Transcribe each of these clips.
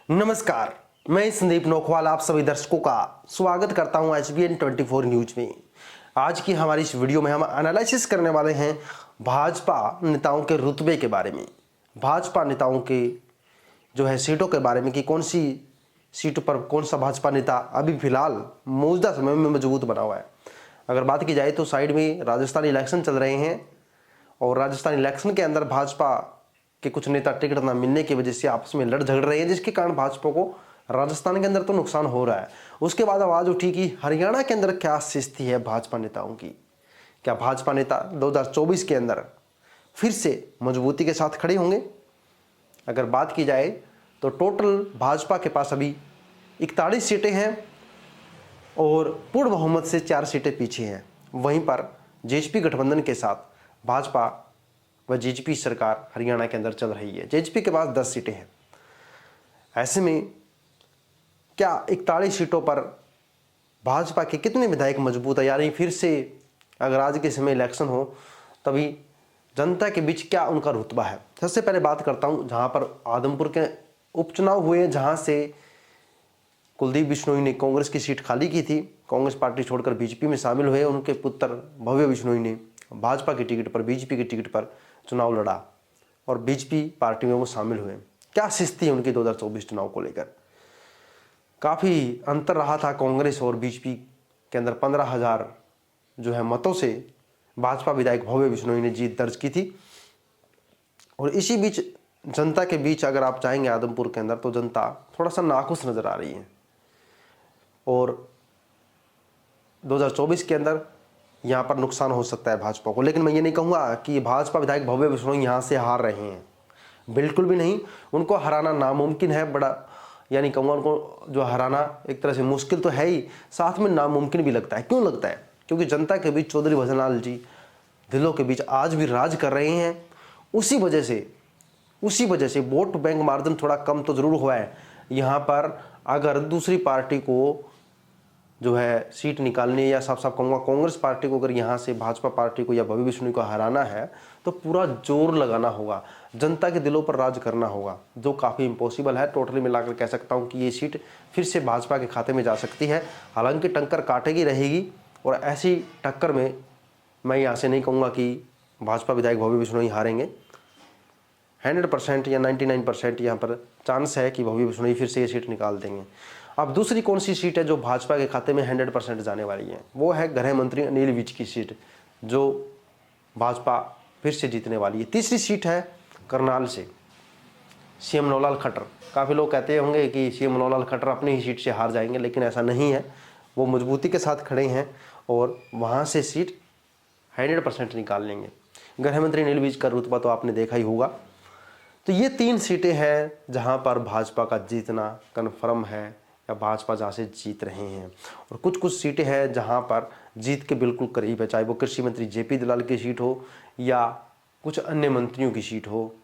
नमस्कार, मैं संदीप नोखवाल आप सभी दर्शकों का स्वागत करता हूं HBN 24 न्यूज में। आज की हमारी इस वीडियो में हम एनालिसिस करने वाले हैं भाजपा नेताओं के रुतबे के बारे में, भाजपा नेताओं के सीटों के बारे में कि कौन सी सीटों पर कौन सा भाजपा नेता अभी फिलहाल मौजूदा समय में मजबूत बना हुआ है। अगर बात की जाए तो साइड में राजस्थान इलेक्शन चल रहे हैं और राजस्थान इलेक्शन के अंदर भाजपा कि कुछ नेता टिकट ना मिलने की वजह से आपस में लड़ झगड़ रहे हैं, जिसके कारण भाजपा को राजस्थान के अंदर तो नुकसान हो रहा है। उसके बाद आवाज उठी कि हरियाणा के अंदर क्या स्थिति है भाजपा नेताओं की, क्या भाजपा नेता 2024 के अंदर फिर से मजबूती के साथ खड़े होंगे। अगर बात की जाए तो टोटल भाजपा के पास अभी 41 सीटें हैं और पूर्ण बहुमत से 4 सीटें पीछे हैं। वहीं पर जेजेपी गठबंधन के साथ भाजपा व जेजेपी सरकार हरियाणा के अंदर चल रही है। जेजेपी के पास 10 सीटें हैं। ऐसे में क्या 41 सीटों पर भाजपा के कितने विधायक मजबूत है, यानी फिर से अगर आज के समय इलेक्शन हो तभी जनता के बीच क्या उनका रुतबा है। सबसे पहले बात करता हूं जहां पर आदमपुर के उपचुनाव हुए, जहां से कुलदीप बिश्नोई ने कांग्रेस की सीट खाली की थी, कांग्रेस पार्टी छोड़कर बीजेपी में शामिल हुए। उनके पुत्र भव्य बिश्नोई ने भाजपा की टिकट पर, बीजेपी की टिकट पर चुनाव लड़ा और बीजेपी पार्टी में वो शामिल हुए। क्या स्थिति है उनकी 2024 चुनाव को लेकर? काफ़ी अंतर रहा था कांग्रेस और बीजेपी के अंदर। 15,000 मतों से भाजपा विधायक भव्य बिश्नोई ने जीत दर्ज की थी। और इसी बीच जनता के बीच अगर आप चाहेंगे आदमपुर के अंदर तो जनता थोड़ा सा नाखुश नजर आ रही है और 2024 के अंदर यहाँ पर नुकसान हो सकता है भाजपा को। लेकिन मैं ये नहीं कहूँगा कि भाजपा विधायक भव्य बिश्नोई यहाँ से हार रहे हैं, बिल्कुल भी नहीं। उनको हराना नामुमकिन है, बड़ा यानी कहूँगा उनको जो हराना एक तरह से मुश्किल तो है ही, साथ में नामुमकिन भी लगता है। क्यों लगता है? क्योंकि जनता के बीच चौधरी भजनलाल जी दिलों के बीच आज भी राज कर रहे हैं। उसी वजह से वोट बैंक मार्जिन थोड़ा कम तो जरूर हुआ है। यहाँ पर अगर दूसरी पार्टी को सीट निकालनी, या साफ साफ कहूँगा कांग्रेस पार्टी को अगर यहाँ से भाजपा पार्टी को या भव्य बिश्नोई को हराना है तो पूरा जोर लगाना होगा, जनता के दिलों पर राज करना होगा, जो काफ़ी इम्पॉसिबल है। टोटली मिलाकर कह सकता हूँ कि ये सीट फिर से भाजपा के खाते में जा सकती है। हालांकि टक्कर काटेगी रहेगी और ऐसी टक्कर में मैं यहाँ से नहीं कहूँगा कि भाजपा विधायक भव्य बिश्नोई हारेंगे। 100% या 99% यहाँ पर चांस है कि भव्य बिश्नोई फिर से ये सीट निकाल देंगे। अब दूसरी कौन सी सीट है जो भाजपा के खाते में 100% जाने वाली है? वो है गृह मंत्री अनिल विज की सीट, जो भाजपा फिर से जीतने वाली है। तीसरी सीट है करनाल से सीएम मनोहर लाल खट्टर। काफ़ी लोग कहते होंगे कि सीएम मनोहर लाल खट्टर अपनी ही सीट से हार जाएंगे, लेकिन ऐसा नहीं है। वो मजबूती के साथ खड़े हैं और वहाँ से सीट 100% निकाल लेंगे। गृह मंत्री अनिल विज का रुतबा तो आपने देखा ही होगा। तो ये 3 सीटें हैं जहाँ पर भाजपा का जीतना कन्फर्म है या भाजपा जहाँ से जीत रहे हैं। और कुछ सीटें हैं जहाँ पर जीत के बिल्कुल करीब है, चाहे वो कृषि मंत्री जेपी दलाल की सीट हो या कुछ अन्य मंत्रियों की सीट हो।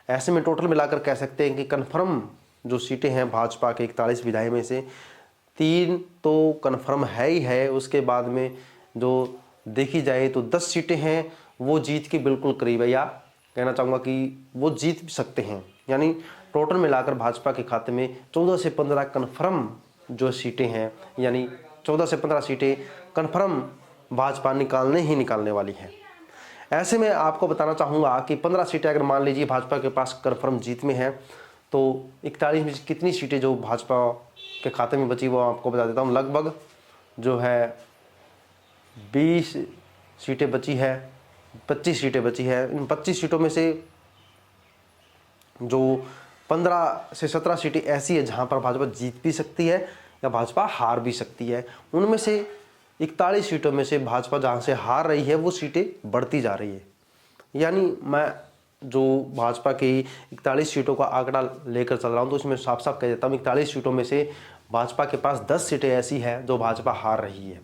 ऐसे में टोटल मिलाकर कह सकते हैं कि कन्फर्म जो सीटें हैं भाजपा के 41 विधायक में से 3 तो कन्फर्म है ही है। उसके बाद में जो देखी जाए तो 10 सीटें हैं वो जीत के बिल्कुल करीब है, या कहना चाहूँगा कि वो जीत भी सकते हैं। यानी टोटल मिलाकर भाजपा के खाते में 14 से 15 कन्फर्म जो सीटें हैं, यानी 14 से 15 सीटें कन्फर्म भाजपा निकालने वाली है। ऐसे में आपको बताना चाहूँगा कि 15 सीटें अगर मान लीजिए भाजपा के पास कन्फर्म जीत में है तो 41 में कितनी सीटें जो भाजपा के खाते में बची वो आपको बता देता हूँ। लगभग 20 सीटें बची है, 25 सीटें बची है। इन 25 सीटों में से जो 15 से 17 सीटें ऐसी है जहां पर भाजपा जीत भी सकती है या भाजपा हार भी सकती है। उनमें से 41 सीटों में से भाजपा जहां से हार रही है वो सीटें बढ़ती जा रही है। यानी मैं जो भाजपा की 41 सीटों का आंकड़ा लेकर चल रहा हूं तो इसमें साफ साफ कह देता हूं 41 सीटों में से भाजपा के पास 10 सीटें ऐसी है जो भाजपा हार रही है।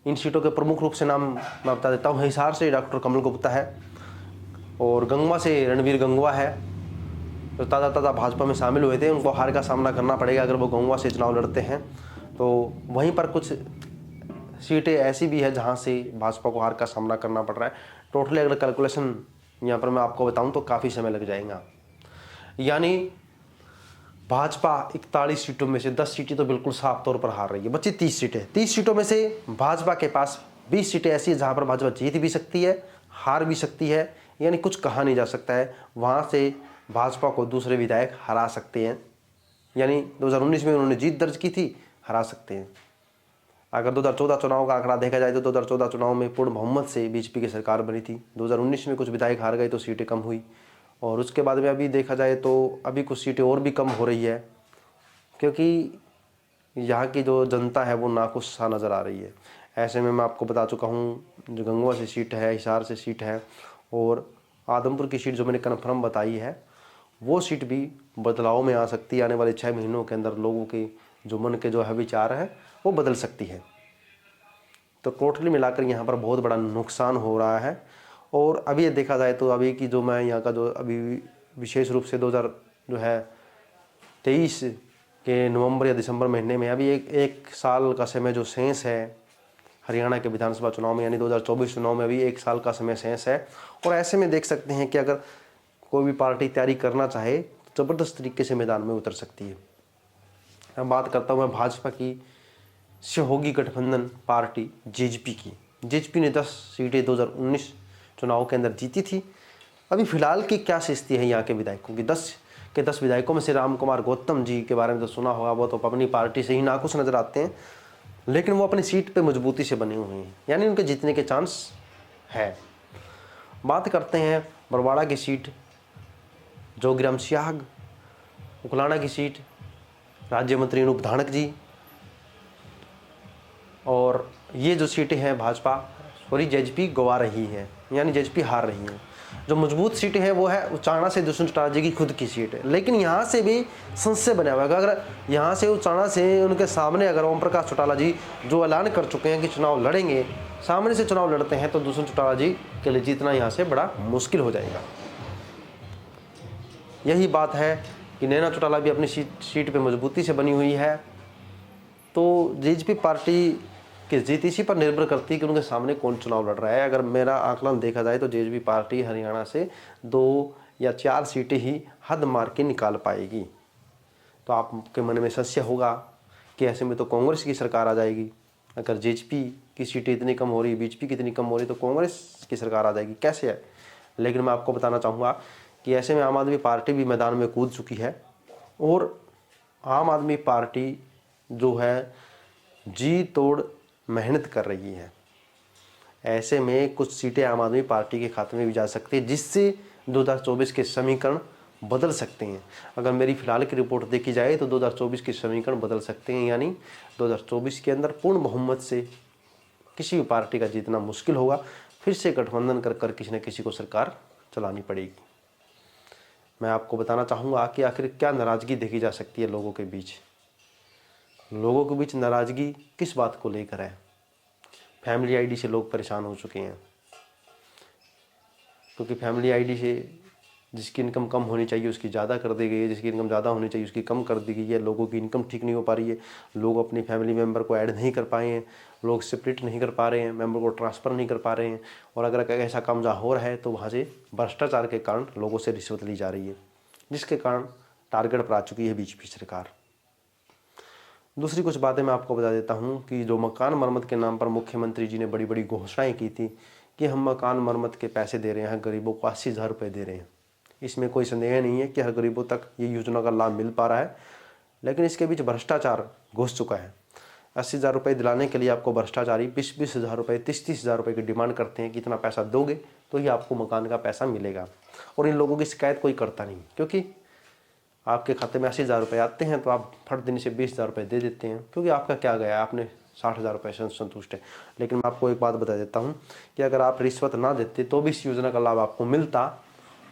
इन सीटों के प्रमुख रूप से नाम मैं बता देता हूँ। हिसार से डॉक्टर कमल गुप्ता है और गंगवा से रणवीर गंगवा है, जो ताज़ा भाजपा में शामिल हुए थे। उनको हार का सामना करना पड़ेगा अगर वो गंगवा से चुनाव लड़ते हैं। तो वहीं पर कुछ सीटें ऐसी भी है जहां से भाजपा को हार का सामना करना पड़ रहा है। टोटली अगर कैलकुलेशन यहाँ पर मैं आपको बताऊं तो काफ़ी समय लग जाएगा। यानी भाजपा 41 सीटों में से 10 सीटें तो बिल्कुल साफ तौर पर हार रही है, बची 30 सीटें। 30 सीटों में से भाजपा के पास 20 सीटें ऐसी है जहां पर भाजपा जीत भी सकती है, हार भी सकती है, यानी कुछ कहा नहीं जा सकता है। वहां से भाजपा को दूसरे विधायक हरा सकते हैं, यानी 2019 में उन्होंने जीत दर्ज की थी, हरा सकते हैं। अगर 2014 चुनाव का आंकड़ा देखा जाए तो 2014 चुनाव में पूर्ण बहुमत से बीजेपी की सरकार बनी थी। 2019 में कुछ विधायक हार गए तो सीटें कम हुई, और उसके बाद में अभी देखा जाए तो अभी कुछ सीटें और भी कम हो रही है, क्योंकि यहाँ की जो जनता है वो नाखुश सा नज़र आ रही है। ऐसे में मैं आपको बता चुका हूँ, जो गंगवा से सीट है, हिसार से सीट है, और आदमपुर की सीट जो मैंने कन्फर्म बताई है, वो सीट भी बदलाव में आ सकती है। आने वाले 6 महीनों के अंदर लोगों के जो मन के जो है विचार है वो बदल सकती है। तो टोटली मिलाकर यहाँ पर बहुत बड़ा नुकसान हो रहा है। और अभी ये देखा जाए तो अभी की जो मैं यहाँ का जो अभी विशेष रूप से 2023 के नवंबर या दिसंबर महीने में अभी एक साल का समय जो शेष है हरियाणा के विधानसभा चुनाव में, यानी 2024 चुनाव में अभी 1 साल का समय शेष है। और ऐसे में देख सकते हैं कि अगर कोई भी पार्टी तैयारी करना चाहे तो ज़बरदस्त तरीके से मैदान में उतर सकती है। अब बात करता हूँ मैं भाजपा की सहयोगी गठबंधन पार्टी जेजेपी की। जेजेपी ने 10 सीटें 2019 चुनाव के अंदर जीती थी। अभी फिलहाल की क्या स्थिति है यहाँ के विधायकों की? 10 के 10 विधायकों में से राम कुमार गौतम जी के बारे में तो सुना होगा, वो तो अपनी पार्टी से ही नाखुश नजर आते हैं, लेकिन वो अपनी सीट पे मजबूती से बने हुए हैं, यानी उनके जीतने के चांस है। बात करते हैं बरवाड़ा की सीट, जोगीराम सियाग, उकलाना की सीट राज्य मंत्री अनूप धानक जी, और ये जो सीटें हैं भाजपा जेजेपी गंवा रही है, यानी जेजेपी हार रही है। जो मजबूत सीटें हैं वो है उचाना से दुष्यंत चौटाला जी की खुद की सीट है, लेकिन यहाँ से भी संशय बना हुआ है। अगर यहाँ से उचाना से उनके सामने अगर ओम प्रकाश चौटाला जी जो ऐलान कर चुके हैं कि चुनाव लड़ेंगे, सामने से चुनाव लड़ते हैं तो दुष्यंत चौटाला जी के लिए जीतना यहाँ से बड़ा मुश्किल हो जाएगा। यही बात है कि नैना चौटाला भी अपनी सीट पर मजबूती से बनी हुई है। तो जेजेपी पार्टी कि जीत इसी पर निर्भर करती है कि उनके सामने कौन चुनाव लड़ रहा है। अगर मेरा आकलन देखा जाए तो जेजेपी पार्टी हरियाणा से 2 या 4 सीटें ही हद मार के निकाल पाएगी। तो आपके मन में संशय होगा कि ऐसे में तो कांग्रेस की सरकार आ जाएगी। अगर जेजेपी की सीटें इतनी कम हो रही, बीजेपी की इतनी कम हो रही, तो कांग्रेस की सरकार आ जाएगी, कैसे है? लेकिन मैं आपको बताना चाहूँगा कि ऐसे में आम आदमी पार्टी भी मैदान में कूद चुकी है, और आम आदमी पार्टी जो है जी तोड़ मेहनत कर रही है। ऐसे में कुछ सीटें आम आदमी पार्टी के खाते में भी जा सकती है, जिससे 2024 के समीकरण बदल सकते हैं। अगर मेरी फिलहाल की रिपोर्ट देखी जाए तो 2024 के समीकरण बदल सकते हैं, यानी 2024 के अंदर पूर्ण बहुमत से किसी भी पार्टी का जीतना मुश्किल होगा। फिर से गठबंधन कर कर किसी न किसी को सरकार चलानी पड़ेगी। मैं आपको बताना चाहूँगा कि आखिर क्या नाराज़गी देखी जा सकती है लोगों के बीच। लोगों के बीच नाराज़गी किस बात को लेकर है? फैमिली आईडी से लोग परेशान हो चुके हैं, क्योंकि फैमिली आईडी से जिसकी इनकम कम होनी चाहिए उसकी ज़्यादा कर दी गई है, जिसकी इनकम ज़्यादा होनी चाहिए उसकी कम कर दी गई है। लोगों की इनकम ठीक नहीं हो पा रही है, लोग अपनी फैमिली मेम्बर को ऐड नहीं कर पाए हैं, लोग सेपरेट नहीं कर पा रहे हैं, मेम्बर को ट्रांसफ़र नहीं कर पा रहे हैं। और अगर ऐसा काम जहाँ हो रहा है तो वहाँ से भ्रष्टाचार के कारण लोगों से रिश्वत ली जा रही है, जिसके कारण टारगेट पर आ चुकी है बीजेपी सरकार। दूसरी कुछ बातें मैं आपको बता देता हूं कि जो मकान मरम्मत के नाम पर मुख्यमंत्री जी ने बड़ी बड़ी घोषणाएं की थी कि हम मकान मरम्मत के पैसे दे रहे हैं, गरीबों को 80,000 रुपये दे रहे हैं। इसमें कोई संदेह नहीं है कि हर गरीबों तक ये योजना का लाभ मिल पा रहा है, लेकिन इसके बीच भ्रष्टाचार घुस चुका है। 80,000 रुपये दिलाने के लिए आपको भ्रष्टाचारी 20,000 रुपये 30,000 रुपये की डिमांड करते हैं कि इतना पैसा दोगे तो ही आपको मकान का पैसा मिलेगा। और इन लोगों की शिकायत कोई करता नहीं, क्योंकि आपके खाते में 80,000 रुपये आते हैं तो आप फट दिन से 20,000 रुपये दे देते हैं, क्योंकि आपका क्या गया, आपने 60,000 रुपये से संतुष्ट है। लेकिन मैं आपको एक बात बता देता हूं कि अगर आप रिश्वत ना देते तो भी इस योजना का लाभ आपको मिलता,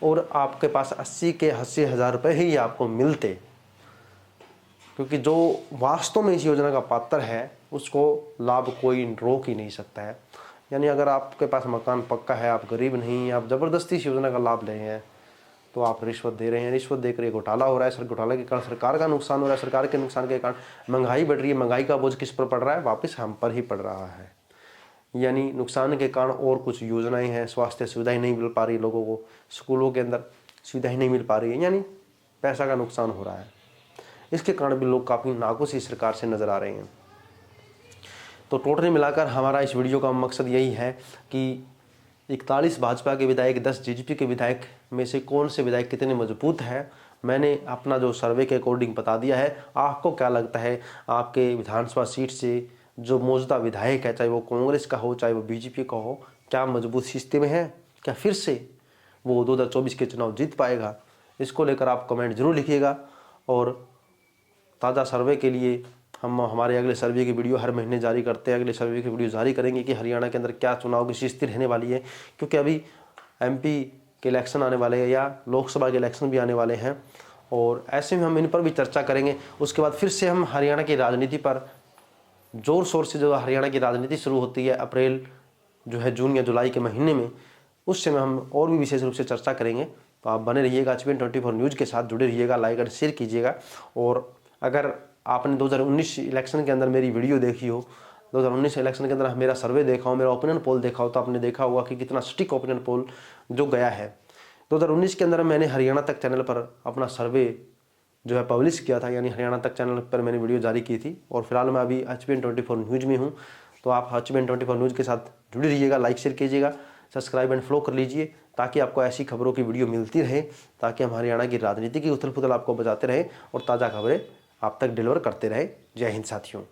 और आपके पास 80,000 रुपये ही आपको मिलते, क्योंकि जो वास्तव में इस योजना का पात्र है उसको लाभ कोई रोक ही नहीं सकता है। यानी अगर आपके पास मकान पक्का है, आप गरीब नहीं, आप ज़बरदस्ती इस योजना का लाभ ले रहे हैं, तो आप रिश्वत दे रहे हैं। रिश्वत देकर ये घोटाला हो रहा है। सर घोटाले के कारण सरकार का नुकसान हो रहा है। सरकार के नुकसान के कारण महंगाई बढ़ रही है। महंगाई का बोझ किस पर पड़ रहा है? वापस हम पर ही पड़ रहा है। यानी नुकसान के कारण और कुछ योजनाएं हैं, स्वास्थ्य सुविधाएं नहीं मिल पा रही लोगों को, स्कूलों के अंदर सुविधाएं नहीं मिल पा रही है, यानी पैसा का नुकसान हो रहा है। इसके कारण भी लोग काफ़ी नाखुश इस सरकार से नज़र आ रहे हैं। तो टोटली मिलाकर हमारा इस वीडियो का मकसद यही है कि 41 भाजपा के विधायक, 10 जेजेपी के विधायक में से कौन से विधायक कितने मजबूत है, मैंने अपना जो सर्वे के अकॉर्डिंग बता दिया है। आपको क्या लगता है, आपके विधानसभा सीट से जो मौजूदा विधायक है, चाहे वो कांग्रेस का हो चाहे वो बीजेपी का हो, क्या मजबूत स्थिति में है? क्या फिर से वो 2024 के चुनाव जीत पाएगा? इसको लेकर आप कमेंट जरूर लिखिएगा। और ताज़ा सर्वे के लिए हम हमारे अगले सर्वे की वीडियो हर महीने जारी करते हैं। अगले सर्वे की वीडियो जारी करेंगे कि हरियाणा के अंदर क्या चुनाव की स्थिति रहने वाली है, क्योंकि अभी एमपी के इलेक्शन आने वाले हैं या लोकसभा के इलेक्शन भी आने वाले हैं, और ऐसे में हम इन पर भी चर्चा करेंगे। उसके बाद फिर से हम हरियाणा की राजनीति पर जोर शोर से, जो हरियाणा की राजनीति शुरू होती है अप्रैल जो है जून या जुलाई के महीने में, उस समय हम और भी विशेष रूप से चर्चा करेंगे। तो आप बने रहिएगा, HBN24 न्यूज़ के साथ जुड़े रहिएगा, लाइक और शेयर कीजिएगा। और अगर आपने 2019 इलेक्शन के अंदर मेरी वीडियो देखी हो, 2019 इलेक्शन के अंदर मेरा सर्वे देखा हो, मेरा ओपिनियन पोल देखा हो, तो आपने देखा होगा कि कितना सटीक ओपिनियन पोल जो गया है। 2019 के अंदर मैंने हरियाणा तक चैनल पर अपना सर्वे जो है पब्लिश किया था, यानी हरियाणा तक चैनल पर मैंने वीडियो जारी की थी। और फिलहाल मैं अभी HBN24 न्यूज़ में हूँ, तो आप HBN24 न्यूज़ के साथ जुड़े रहिएगा, लाइक शेयर कीजिएगा, सब्सक्राइब एंड फॉलो कर लीजिए, ताकि आपको ऐसी खबरों की वीडियो मिलती रहे, ताकि हम हरियाणा की राजनीति की उथल पुथल आपको बताते रहे और ताज़ा खबरें आप तक डिलीवर करते रहे। जय हिंद साथियों।